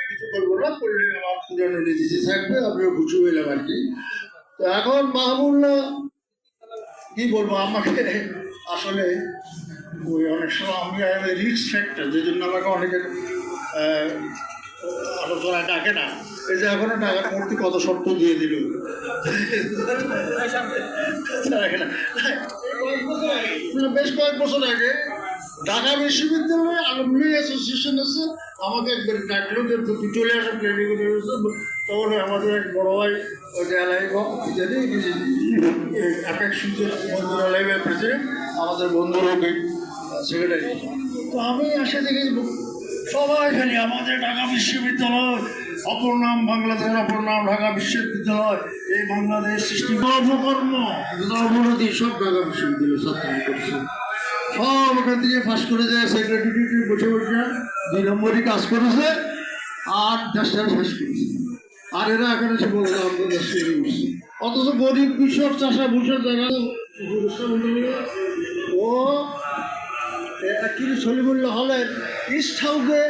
কিছু করবো না, করলে আমার পুরানো নীতি থাকবে, আমিও খুশি হইলাম আর কি। তো এখন মাহমুল্লাহ কি বলবো, আমাকে আসলে ওই অনেক সময় আমি রিস্ক ফ্যাক্টর, যে জন্য আমাকে অনেকের আলোচনায় ডাকে না। এই যে এখনো টাকার মূর্তি কত শর্ত দিয়ে দিল, বেশ কয়েক বছর আগে ঢাকা বিশ্ববিদ্যালয়ে আলুমনি অ্যাসোসিয়েশন আছে, আমাকে একবার ডাকলো যে তুই চলে আসো ট্রেনিং করে। তখন আমাদের এক বড় ভাই ওই যে জানি অ্যাপেক্স মন্ত্রণালয়ের প্রেসিডেন্ট, আমাদের বন্ধুরা সেক্রেটারি। তো আমি আসে দেখি সবাই খালি আমাদের ঢাকা বিশ্ববিদ্যালয়, অপর নাম বাংলাদেশের অপর নাম ঢাকা বিশ্ববিদ্যালয়, এই বাংলাদেশ সৃষ্টি কর্মকর্ম অবনতি সব ঢাকা বিশ্ববিদ্যালয় ছাত্র করছে। সব ওখান থেকে ফাঁস করে যায়, সেক্রেটারি বসে বসে 2 নম্বরই কাজ করেছে আর দেশটা শেষ করেছে। আর এরা এখন এসে বলে আমাদের দেশ তৈরি করছে, অথচ গরিব কৃষক চাষা ভূষণ জায়গা ও অ্যাকচুয়ালি সলিমুল্লাহ হলের ইস্ট হাউসে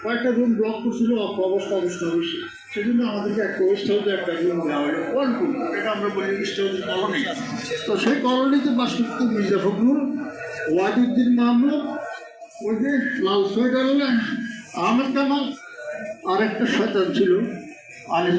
কয়েকটা রুম ব্লক করছিল, অবস্থা হয়েছে। সেজন্য আমাদেরকে একটা ওয়েস্ট হাউসে একটা রুম দেওয়া হয়, 1 রুম, এটা আমরা বলি ইস্ট হাউস কলোনি। তো সেই কলোনিতে বাস করতে মির্জা ফখরুল, ওয়াহিদুদ্দিন মাহমুদ, ওই যে লাল সোয়েটার আহমেদ কামাল, আর একটা শয়তান ছিল আলী।